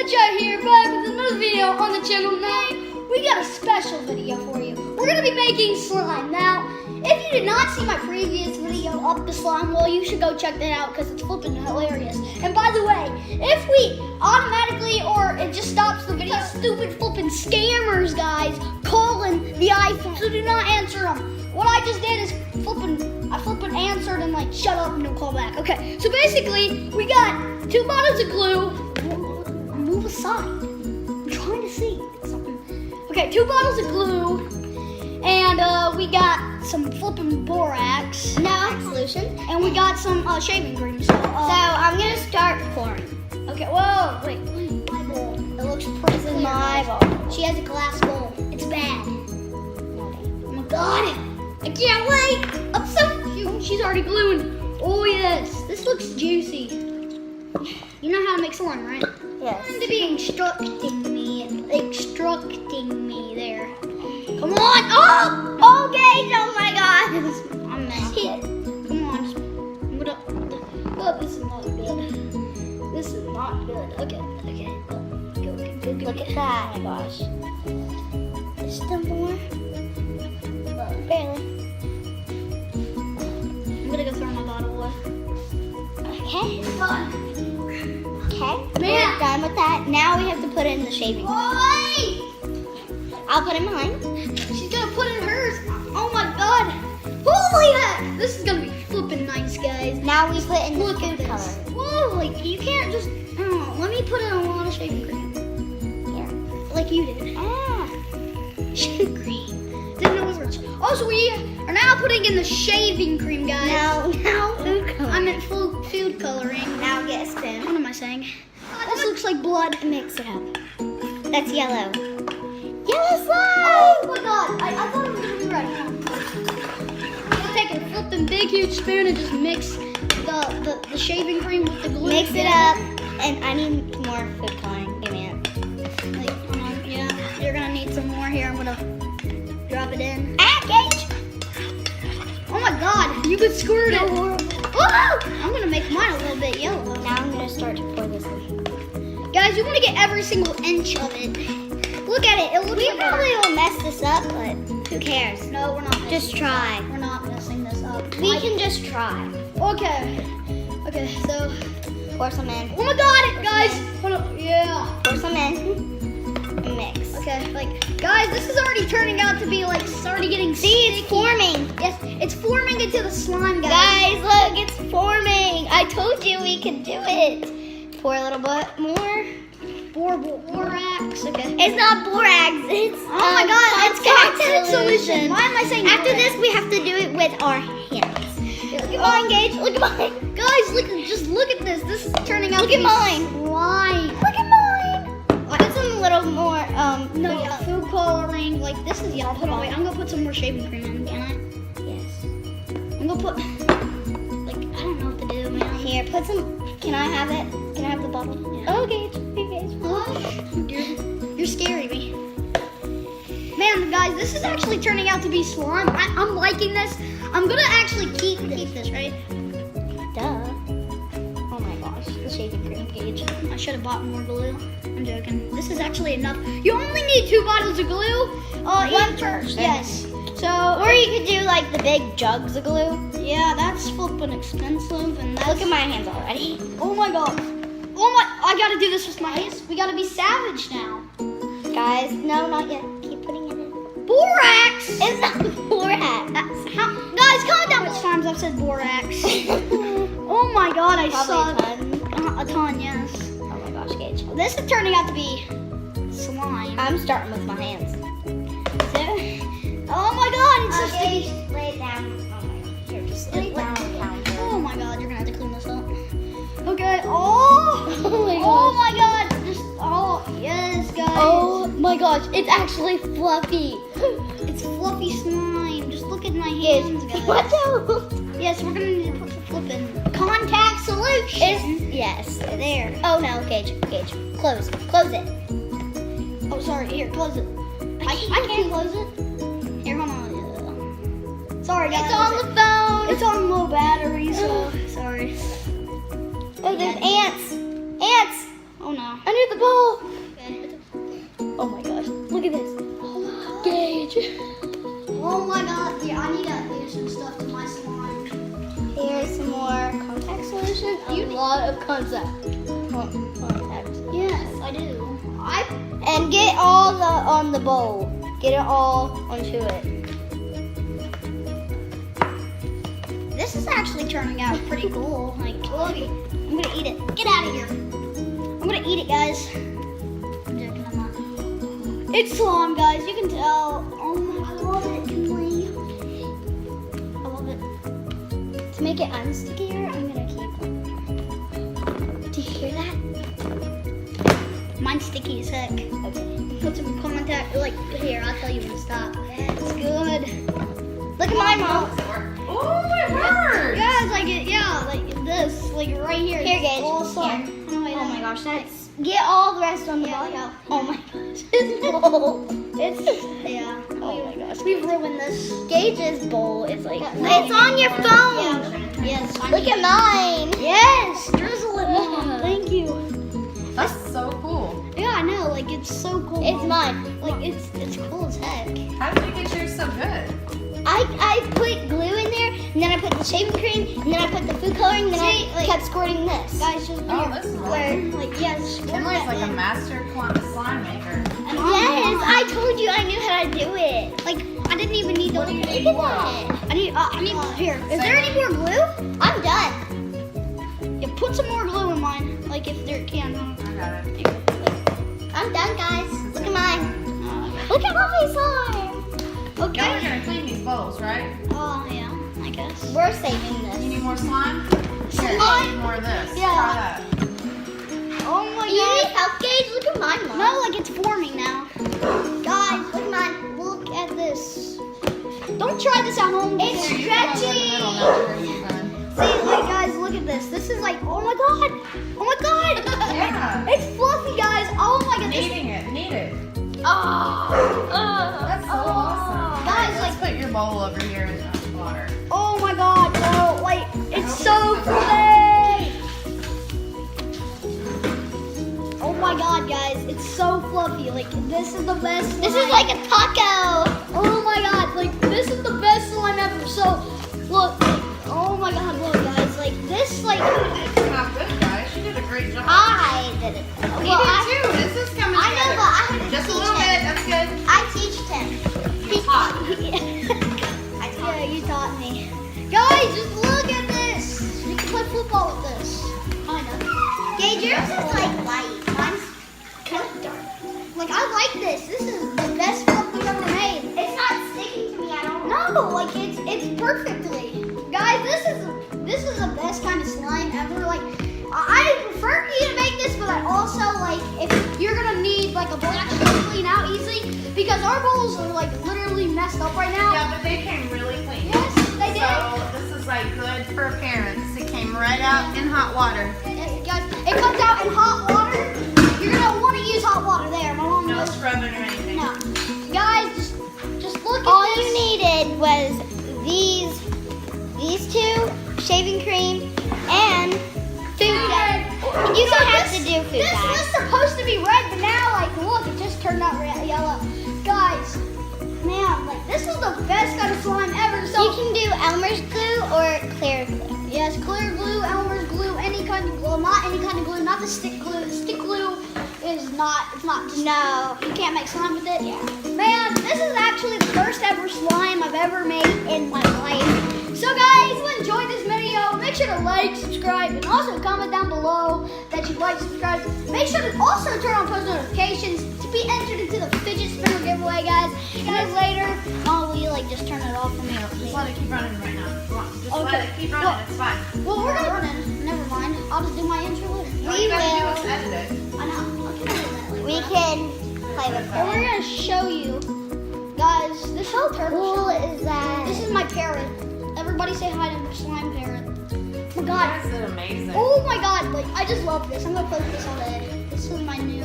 Chat here, back with another video on the channel. Now, we got a special video for you. We're going to be making slime. Now, if you did not see my previous video up the slime, well, you should go check that out because it's flipping hilarious. And by the way, if we automatically, or it just stops the video, stupid flipping scammers, guys, calling the iPhone, so do not answer them. What I just did is I flipping answered and like, shut up and don't call back. Okay, so basically, we got 2 bottles of glue. Move aside. I'm trying to see something. Okay, 2 bottles of glue, and we got some flipping borax. No solution. And we got some shaving cream. So I'm gonna start pouring. Okay, whoa, wait, my bowl. It looks pretty clear. My bowl. She has a glass bowl. It's bad. Oh my god, I can't wait. I'm so cute. She's already gluing. Oh yes, this looks juicy. You know how to make slime, right? Yes. To be instructing me there. Come on! Oh! Okay, oh my god. I'm messy. Come on, just what up? Oh, this is not good. This is not good. Okay. Go. Look at that. Oh my gosh. There's still more. Barely. I'm gonna go throw my bottle away. Okay. Okay. Man. We're done with that. Now we have to put it in the shaving. Wait! I'll put in mine. She's gonna put in hers. Oh my god! Holy heck! This is gonna be flipping nice, guys. Now we put in the Look at food color. this. Whoa! Like you can't just. Let me put in a lot of shaving cream. Here. Like you did. Ah. Shaving cream. Didn't know words. Oh, so we are now putting in the shaving cream, guys. Now food color. I meant food coloring. Now get a spoon. What am I saying? This looks like blood. Mix it up. That's yellow. Yellow Oh slime! my god! I thought it was gonna be red. Take a flipping big huge spoon and just mix the shaving cream with the glue. Mix it up. And I need more food coloring. Give me it. Like, yeah, you're gonna need some more here. I'm gonna drop it in. Ah, Gage! Oh my god! You could squirt it. Oh! I'm gonna make mine a little bit yellow. Now I'm gonna start to pour this in. Guys, you want to get every single inch of it. Look at it. It looks We like probably will mess this up, but who cares? No, we're not. Just try. We're not messing this up. We can just try. Okay. Okay. So. Pour some in. Oh my god, guys. Hold up. Yeah. Pour some in. And mix. Okay. Like, guys, this is already turning out to be like already getting. See, it's sticky. forming. Yes, it's forming into the slime, guys. Guys, look, it's forming. I told you we could do it. Pour a little bit more. Borax. Okay. It's not borax. It's Oh my god, it's contact solution. Why am I saying After borax? this, we have to do it with our hands. Look at mine, Gage. Look at mine. Guys, just look at this. This is turning out Look to at be mine. slime. Look at mine. Put some a little more. No, yeah, food coloring. Like this is yellow. Hold on, wait. I'm gonna put some more shaving cream in. Can I? Yes. I'm gonna put. Like I don't know what to do, man. Here, put some. Can I have it? Can I have the bottle? Yeah. Oh, Gage. Here, Gage. You're scaring me. Man, guys, this is actually turning out to be slime. I'm liking this. I'm gonna actually keep this, right? Duh. Oh my gosh, the shaving cream, Gage. I should have bought more glue. I'm joking. This is actually enough. You only need 2 bottles of glue. One person. Yes. So, Or you could do like the big jugs of glue. yeah, that's flipping expensive. And that's, Look at my hands already. oh my god. Oh my, I gotta do this with my hands. We gotta be savage now. Guys, no, not yet. Keep putting it in. Borax. It's not borax. Guys, comment down which times I've said borax. Oh my god, I saw Probably a ton. a ton, yes. Oh my gosh, Gage. This is turning out to be slime. I'm starting with my hands. Oh my god, it's so Gage, sticky. lay it down. Oh my god. Here, just lay it down on the counter. Oh my god, you're gonna have to clean this up. Okay. Oh. Oh my god. Just yes, guys. Oh my gosh, it's actually fluffy. It's fluffy slime. Just look at my hands, guys. What the? Yes, we're gonna need to put the flipping contact solution. Yes. There. Oh no, Gage. Close it. Oh, sorry. Here, close it. I can't close it. Here, hold on. Sorry, guys. It's on the phone. It's on low battery, so sorry. Oh, there's ants. Ants. Oh no. Under the the bowl. Oh my gosh, look at this. Gauge. Oh my god, yeah, I need to do some stuff to my slime. Here's some more contact solution. A lot of contact. Contact. Yes, I do. And get all on the bowl. Get it all onto it. This is actually turning out pretty cool. Like, look, I'm gonna eat it. Get out of here. I'm gonna eat it, guys. I'm joking, I'm not. It's slime, guys. You can tell. Oh my, I love it. Kinley. I love it. To make it unstickier, I'm gonna keep. Do you hear that? Mine's sticky as heck. Okay. Put some contact, like, here, I'll tell you when to stop. It's good. Look at mine, Mom. Oh, it works! Yeah, it's like, like this, like right here. Here, It's Gage. all slime. Here. Oh my gosh, That's. Get all the rest on the Yeah, bottom. yeah. Oh my gosh, it's full. It's, yeah. Oh my gosh. We've ruined this. Gage's bowl is like. Yeah. It's on your phone. Yeah. Yes. Look at mine. Yes, drizzle it, Mom. Yeah. Thank you. That's so cool. Yeah, I know. Like it's so cool. It's Mom. mine. Like it's cool as heck. How did you get yours so good? I put glue in there, and then I put the shaving cream, and then I put the food coloring, and then See, I like- kept squirting this. Guys, just Oh, this is awesome. like yes. Kinley's like a master slime maker. And Yes, I told you I knew how to do it. like I didn't even need to What do you look at need it. more of? I need here. Is there any more glue? I'm done. Yeah, put some more glue in mine. Like if there can. I got it. I'm done, guys. Look at mine. Look at my slime. Now we're Okay. gonna clean these bowls, right? Oh yeah, I guess. We're saving You this. need more slime? Here, you Slime? need more of this. Yeah. Try that. Oh my You need god. help, Gage? Look at mine, Mom. No, like it's forming now. Guys, look at mine. Look at this. Don't try this at home. It's Here, you can go in the middle stretchy. now where you can. See, like guys, look at this. This is like, oh my god. Oh my god. Yeah. It's fluffy, guys. Oh my god. This, Kneading it, knead it. oh. That's so awesome. Guys, Let's put your bowl over here in the water. Oh my god, no, like, it's so fluffy! Oh my god, guys, it's so fluffy. Like, this is the best slime. This is like a taco. Oh my god, like, this is the best slime ever. So, look, oh my god, look, guys, like, this, like, It's not good, guys. You did a great job. I did it. You did too. This is coming I know, together. but I have to Just a teach little him. bit. That's good. I teach him. He's hot. yeah, you taught me. Guys, just look at this. We can play football with this. Kind of. Gage, yours is like light. Mine's kind of dark. Like, I like this. This is the best fluff we've ever made. It's not sticking to me at all. No, like it's perfectly. Guys, this is the best kind of slime ever. Like I prefer you to make this, but I also like if you're gonna need like a black sheet to clean out easily because our bowls are like literally messed up right now. Yeah, but they came really clean. Yes, they did. So this is like good for parents. It came right out in hot water. Guys, it comes out in hot water. You're gonna want to use hot water there. My mom No knows. scrubbing or anything. No. Guys, just look at All this. you needed was these two, shaving cream, and food dye. You don't have to do food This dye. was supposed to be red, but now, like, look, it just turned out red, yellow. Guys, man, like, this is the best kind of slime ever. So, You can do Elmer's glue or clear glue. yes, clear glue, Elmer's glue, any kind of glue, not any kind of glue, not the stick glue. The stick glue is not, it's not just, No. you can't make slime with it. Yeah. Man, this is actually the first ever slime I've ever made in my life. So guys, if you enjoyed this video, make sure to like, subscribe, and also comment down below that you like, subscribe. Make sure to also turn on post notifications to be entered into the fidget spinner giveaway, guys. And then later, Mom, will you like just turn it off for me? Just let it keep running right now. Come on. Just Okay. let it keep running. It's fine. Well, we're gonna run it. Never mind. I'll just do my intro later. All you gotta do is edit it. I know. I can edit that later. We can play with And we're it. gonna show you, guys. This How is turtle cool shell. is that? This is my parrot. Everybody say hi to slime parrot. Oh my You god. guys did amazing. Oh my god. Like I just love this. I'm gonna play with this all day. This is my new